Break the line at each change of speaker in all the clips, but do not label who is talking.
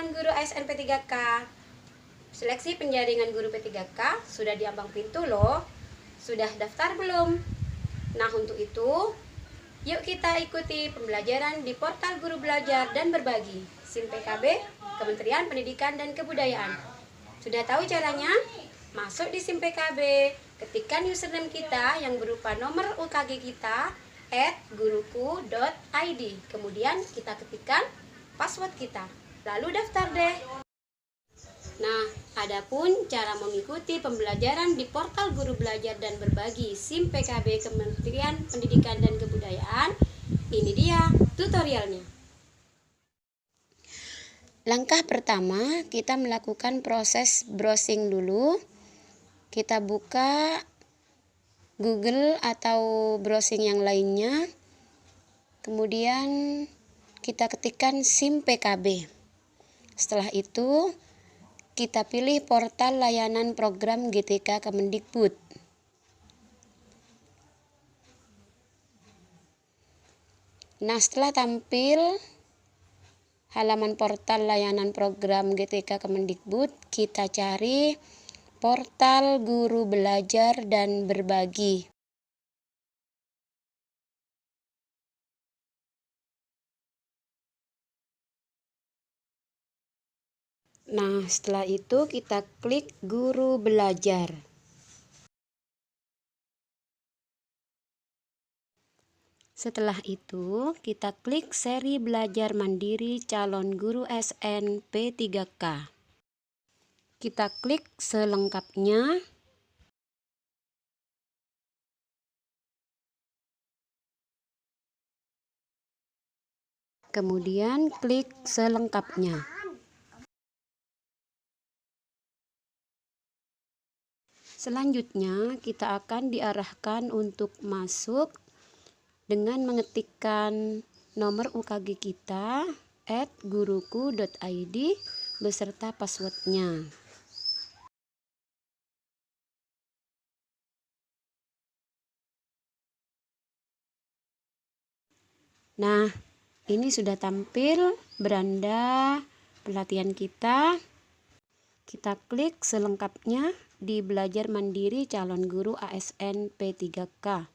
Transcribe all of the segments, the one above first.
calon guru ASN P3K. Seleksi penjaringan guru P3K sudah di ambang pintu loh. Sudah daftar belum? Nah, untuk itu, yuk kita ikuti pembelajaran di portal Guru Belajar dan Berbagi SIM PKB, Kementerian Pendidikan dan Kebudayaan. Sudah tahu caranya? Masuk di SIM PKB, ketikkan username kita yang berupa nomor UKG kita @guruku.id. Kemudian kita ketikkan password kita, lalu daftar deh. Nah, adapun cara mengikuti pembelajaran di portal Guru Belajar dan Berbagi SIM PKB Kementerian Pendidikan dan Kebudayaan, ini dia tutorialnya. Langkah pertama, kita melakukan proses browsing dulu. Kita buka Google atau browsing yang lainnya. Kemudian kita ketikkan SIM PKB. Setelah itu, kita pilih portal layanan program GTK Kemendikbud. Nah, setelah tampil halaman portal layanan program GTK Kemendikbud, kita cari portal Guru Belajar dan Berbagi. Nah, setelah itu kita klik Guru Belajar. Setelah itu, kita klik seri belajar mandiri calon guru SN P3K. Kita klik selengkapnya. Kemudian klik selengkapnya. Selanjutnya, kita akan diarahkan untuk masuk dengan mengetikkan nomor UKG kita @guruku.id beserta passwordnya. Nah, ini sudah tampil beranda pelatihan kita. Kita klik selengkapnya di Belajar Mandiri Calon Guru ASN P3K.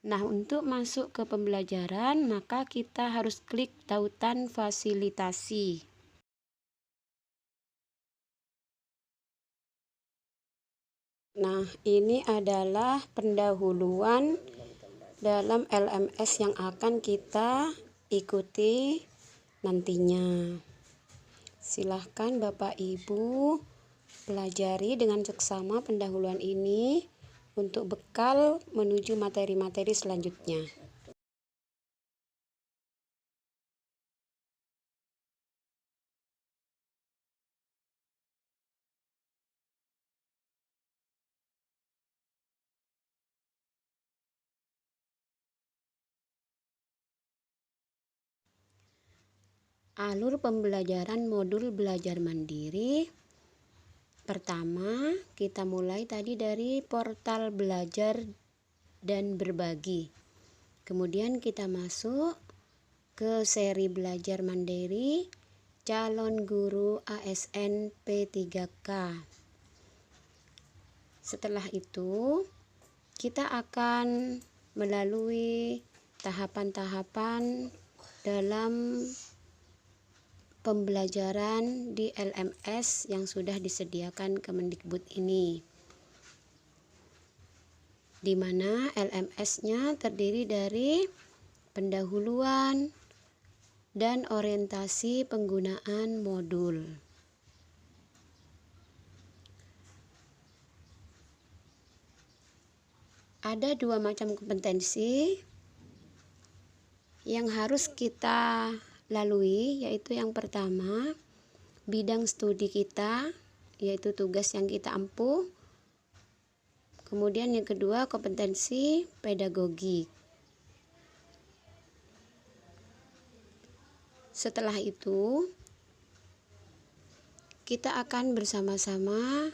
Nah, untuk masuk ke pembelajaran, maka kita harus klik tautan fasilitasi. Nah, ini adalah pendahuluan dalam LMS yang akan kita ikuti nantinya. Silahkan Bapak Ibu pelajari dengan seksama pendahuluan ini untuk bekal menuju materi-materi selanjutnya. Alur pembelajaran modul belajar mandiri. Pertama, kita mulai tadi dari portal belajar dan berbagi. Kemudian kita masuk ke seri belajar mandiri calon guru ASN P3K. Setelah itu, kita akan melalui tahapan-tahapan dalam pembelajaran di LMS yang sudah disediakan Kemendikbud ini, di mana LMS-nya terdiri dari pendahuluan dan orientasi penggunaan modul. Ada dua macam kompetensi, yang harus kita lalui yaitu yang pertama, bidang studi kita, yaitu tugas yang kita ampuh. Kemudian yang kedua, kompetensi pedagogik. Setelah itu, kita akan bersama-sama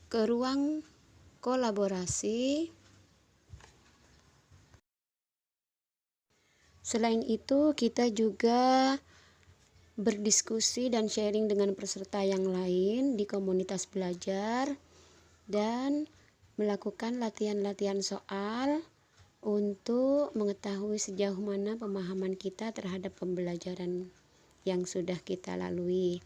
ke ruang kolaborasi. Selain itu, kita juga berdiskusi dan sharing dengan peserta yang lain di komunitas belajar dan melakukan latihan-latihan soal untuk mengetahui sejauh mana pemahaman kita terhadap pembelajaran yang sudah kita lalui.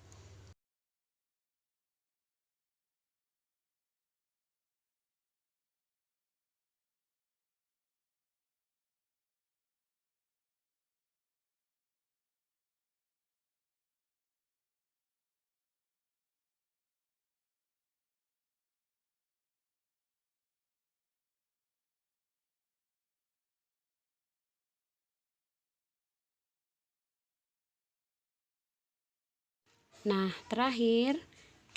Nah, terakhir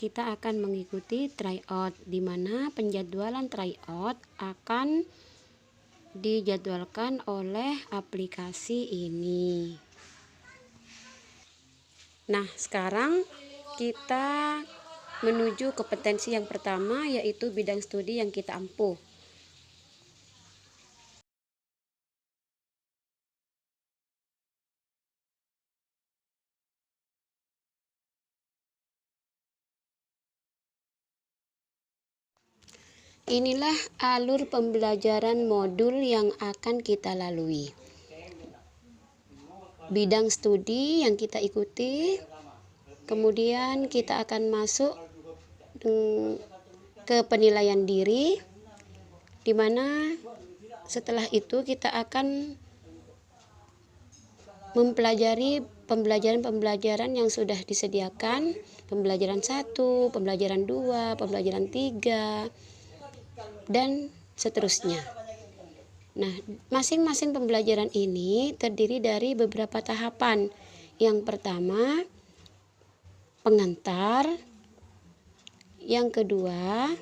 kita akan mengikuti tryout, di mana penjadwalan tryout akan dijadwalkan oleh aplikasi ini. Nah, sekarang kita menuju kompetensi yang pertama, yaitu bidang studi yang kita ampuh. Inilah alur pembelajaran modul yang akan kita lalui. Bidang studi yang kita ikuti, kemudian kita akan masuk ke penilaian diri, di mana setelah itu kita akan mempelajari pembelajaran-pembelajaran yang sudah disediakan, pembelajaran 1, pembelajaran 2, pembelajaran 3, dan seterusnya. Nah, masing-masing pembelajaran ini terdiri dari beberapa tahapan. Yang pertama, pengantar. Yang kedua,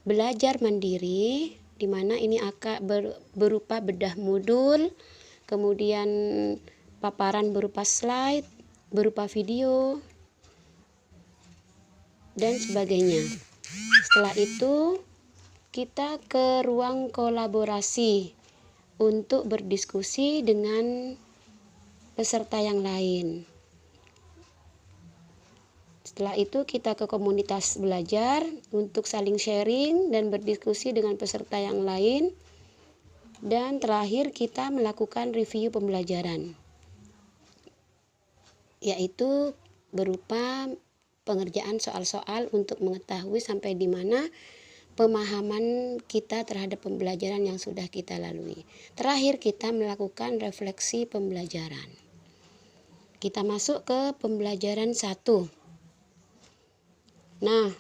belajar mandiri, di mana ini akan berupa bedah modul, kemudian paparan berupa slide, berupa video, dan sebagainya. Setelah itu, kita ke ruang kolaborasi untuk berdiskusi dengan peserta yang lain. Setelah itu kita ke komunitas belajar untuk saling sharing dan berdiskusi dengan peserta yang lain. Dan terakhir kita melakukan review pembelajaran, yaitu berupa pengerjaan soal-soal untuk mengetahui sampai di mana pemahaman kita terhadap pembelajaran yang sudah kita lalui. Terakhir kita melakukan refleksi pembelajaran. Kita masuk ke pembelajaran 1. Nah,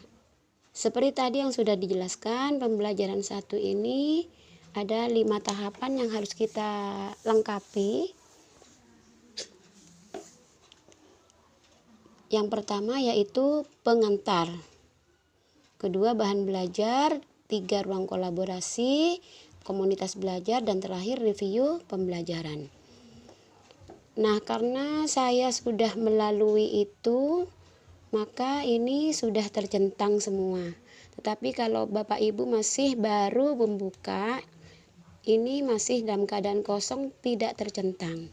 seperti tadi yang sudah dijelaskan, pembelajaran 1 ini ada 5 tahapan yang harus kita lengkapi. Yang pertama yaitu pengantar. Kedua, bahan belajar. 3, ruang kolaborasi, komunitas belajar, dan terakhir review pembelajaran. Nah, karena saya sudah melalui itu, maka ini sudah tercentang semua. Tetapi kalau Bapak Ibu masih baru membuka, ini masih dalam keadaan kosong, tidak tercentang.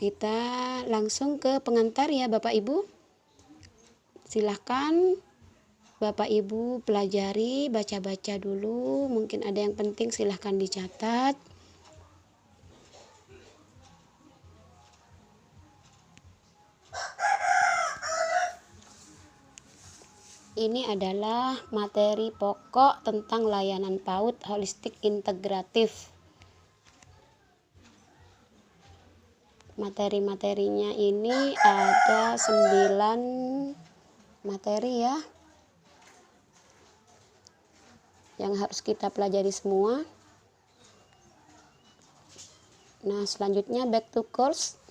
Kita langsung ke pengantar ya Bapak Ibu. Silahkan Bapak Ibu pelajari, baca-baca dulu. Mungkin ada yang penting, silahkan dicatat. Ini adalah materi pokok tentang layanan PAUD holistik integratif. Materi-materinya ini ada 9 materi ya yang harus kita pelajari semua. Nah, selanjutnya back to course.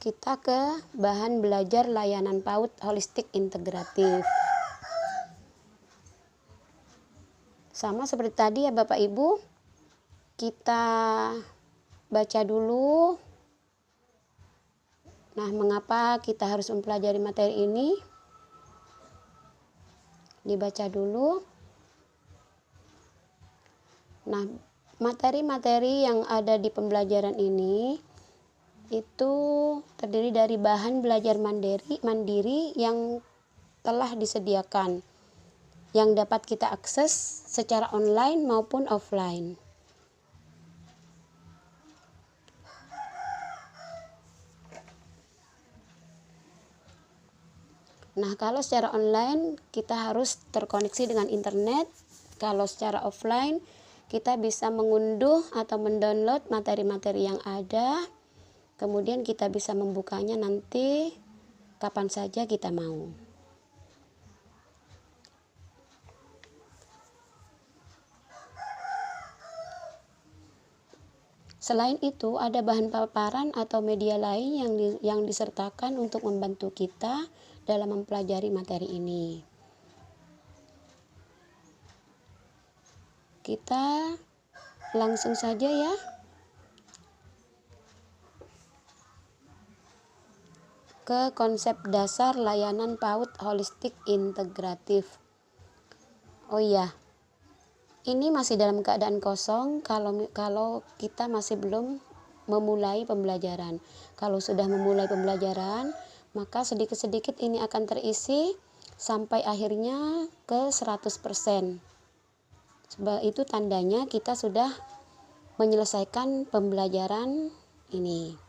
Kita ke bahan belajar layanan PAUD holistik integratif. Sama seperti tadi ya Bapak Ibu, kita baca dulu. Nah, mengapa kita harus mempelajari materi ini? Dibaca dulu. Nah, materi-materi yang ada di pembelajaran ini itu terdiri dari bahan belajar mandiri yang telah disediakan, yang dapat kita akses secara online maupun offline. Nah, kalau secara online kita harus terkoneksi dengan internet. Kalau secara offline kita bisa mengunduh atau mendownload materi-materi yang ada. Kemudian kita bisa membukanya nanti kapan saja kita mau. Selain itu, ada bahan paparan atau media lain yang disertakan untuk membantu kita dalam mempelajari materi ini. Kita langsung saja ya. Ke konsep dasar layanan PAUD holistik integratif. Oh iya, ini masih dalam keadaan kosong kalau kita masih belum memulai pembelajaran. Kalau sudah memulai pembelajaran, maka sedikit-sedikit ini akan terisi sampai akhirnya ke 100%. Sebab itu tandanya kita sudah menyelesaikan pembelajaran ini.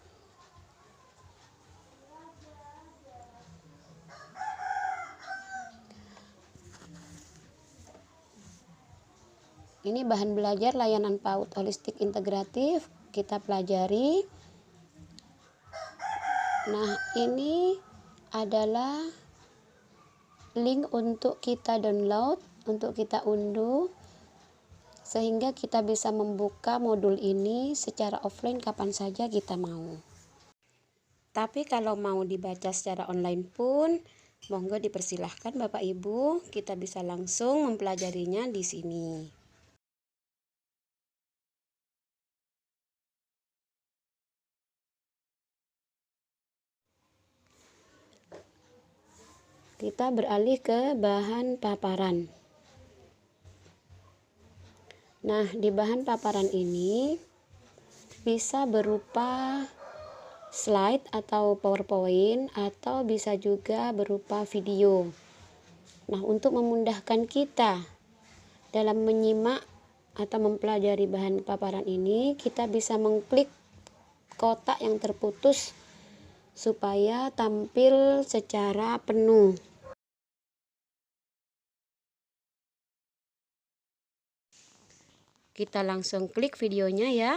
Ini bahan belajar layanan PAUD holistik integratif, kita pelajari. Nah, ini adalah link untuk kita download, untuk kita unduh, sehingga kita bisa membuka modul ini secara offline kapan saja kita mau. Tapi kalau mau dibaca secara online pun, monggo dipersilahkan Bapak Ibu, kita bisa langsung mempelajarinya di sini. Kita beralih ke bahan paparan. Nah, di bahan paparan ini bisa berupa slide atau PowerPoint atau bisa juga berupa video. Nah, untuk memudahkan kita dalam menyimak atau mempelajari bahan paparan ini, kita bisa mengklik kotak yang terputus supaya tampil secara penuh. Kita langsung klik videonya ya.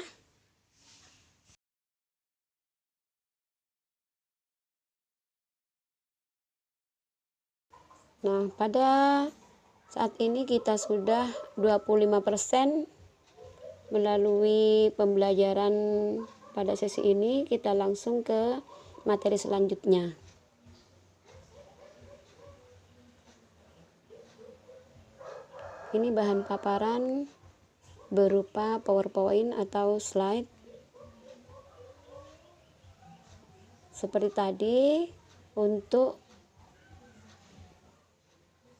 Nah, pada saat ini kita sudah 25% melalui pembelajaran pada sesi ini. Kita langsung ke materi selanjutnya. Ini bahan paparan berupa PowerPoint atau slide. Seperti tadi, untuk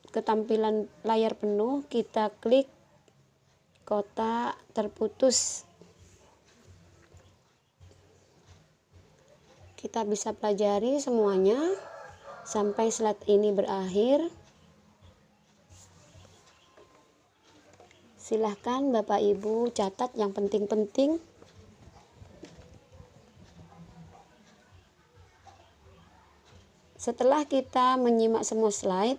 ketampilan layar penuh kita klik kotak terputus. Kita bisa pelajari semuanya sampai slide ini berakhir. Silahkan Bapak Ibu catat yang penting-penting. Setelah kita menyimak semua slide,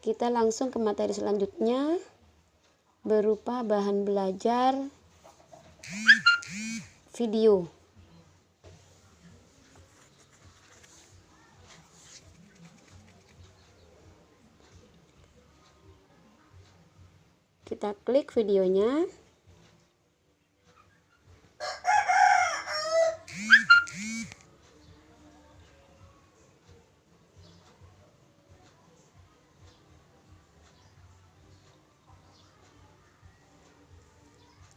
kita langsung ke materi selanjutnya berupa bahan belajar video. Kita klik videonya.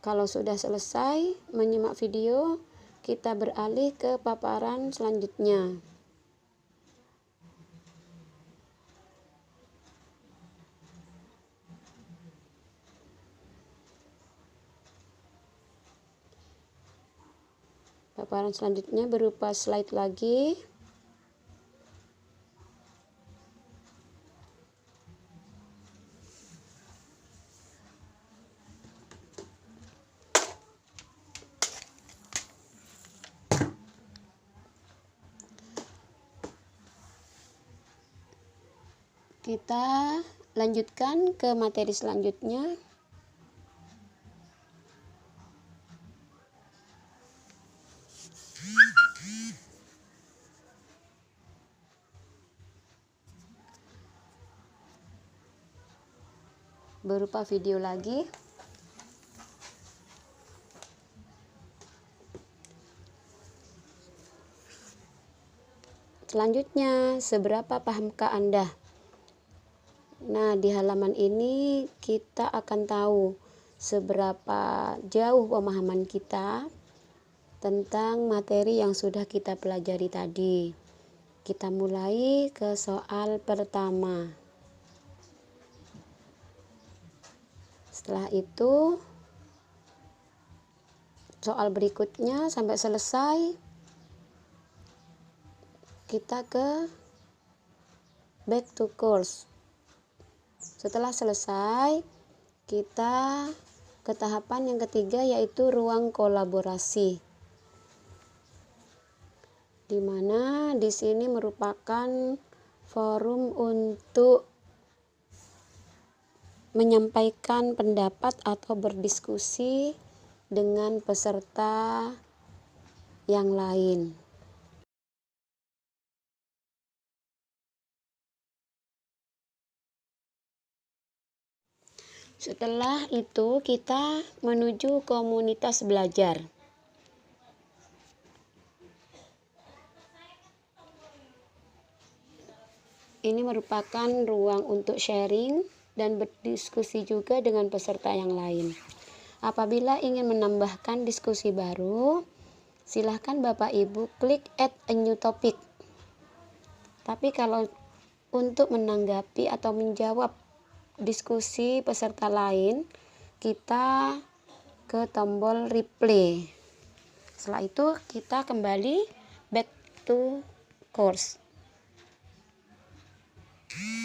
Kalau sudah selesai menyimak video, kita beralih ke paparan selanjutnya. Paparan selanjutnya berupa slide lagi. Kita lanjutkan ke materi selanjutnya. Berupa video lagi. Selanjutnya, seberapa pahamkah Anda? Nah, di halaman ini kita akan tahu seberapa jauh pemahaman kita tentang materi yang sudah kita pelajari tadi. Kita mulai ke soal pertama. Setelah itu, soal berikutnya sampai selesai, kita ke back to course. Setelah selesai, kita ke tahapan yang ketiga, yaitu ruang kolaborasi, di mana di sini merupakan forum untuk menyampaikan pendapat atau berdiskusi dengan peserta yang lain. Setelah itu kita menuju komunitas belajar. Ini merupakan ruang untuk sharing dan berdiskusi juga dengan peserta yang lain. Apabila ingin menambahkan diskusi baru, silahkan Bapak Ibu klik add a new topic. Tapi kalau untuk menanggapi atau menjawab diskusi peserta lain, kita ke tombol replay. Setelah itu kita kembali back to course.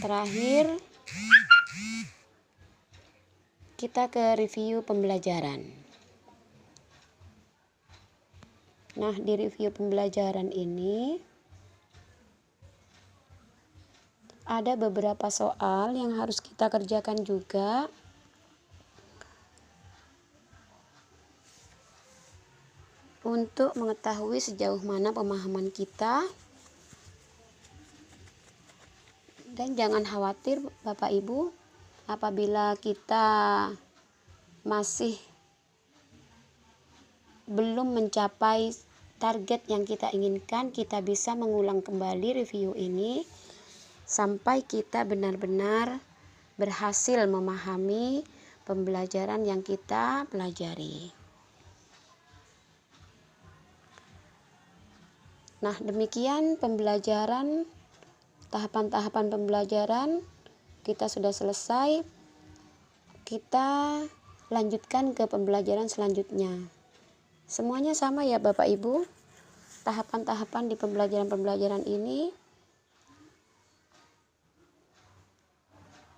Terakhir, kita ke review pembelajaran. Nah, di review pembelajaran ini ada beberapa soal yang harus kita kerjakan juga. Untuk mengetahui sejauh mana pemahaman kita. Dan jangan khawatir Bapak Ibu, apabila kita masih belum mencapai target yang kita inginkan, kita bisa mengulang kembali review ini sampai kita benar-benar berhasil memahami pembelajaran yang kita pelajari. Nah, demikian pembelajaran, tahapan-tahapan pembelajaran kita sudah selesai. Kita lanjutkan ke pembelajaran selanjutnya. Semuanya sama ya Bapak Ibu. Tahapan-tahapan di pembelajaran ini.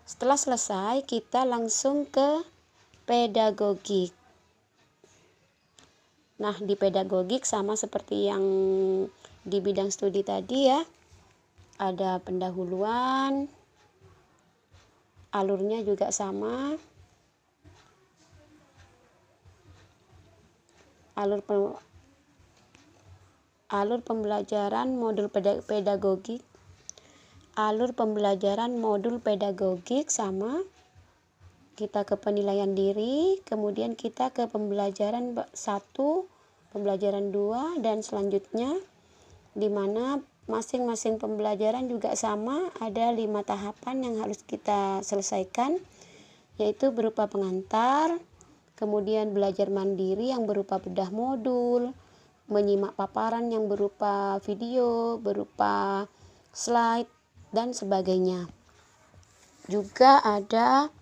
Setelah selesai, kita langsung ke pedagogik. Nah, di pedagogik sama seperti yang di bidang studi tadi ya. Ada pendahuluan, alurnya juga sama. Alur pembelajaran modul pedagogik. Alur pembelajaran modul pedagogik sama. kita ke penilaian diri, kemudian kita ke pembelajaran 1, pembelajaran 2, dan selanjutnya, di mana masing-masing pembelajaran juga sama, ada 5 tahapan yang harus kita selesaikan, yaitu berupa pengantar, kemudian belajar mandiri yang berupa bedah modul, menyimak paparan yang berupa video, berupa slide, dan sebagainya. Juga ada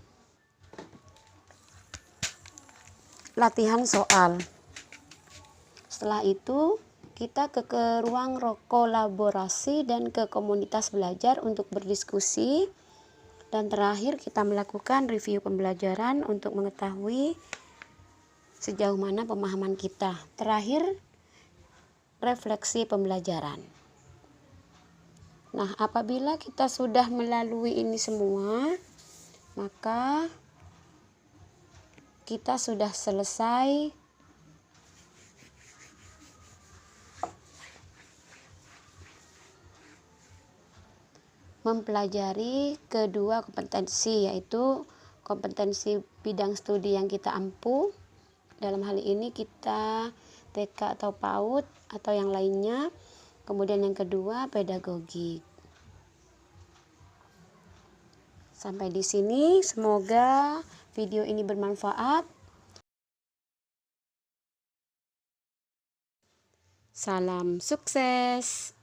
latihan soal. Setelah itu kita ke ruang kolaborasi dan ke komunitas belajar untuk berdiskusi, dan terakhir kita melakukan review pembelajaran untuk mengetahui sejauh mana pemahaman kita. Terakhir, refleksi pembelajaran. Nah, apabila kita sudah melalui ini semua, maka kita sudah selesai mempelajari kedua kompetensi, yaitu kompetensi bidang studi yang kita ampu. Dalam hal ini kita TK atau PAUD atau yang lainnya. Kemudian yang kedua pedagogik. Sampai di sini, semoga video ini bermanfaat. Salam sukses.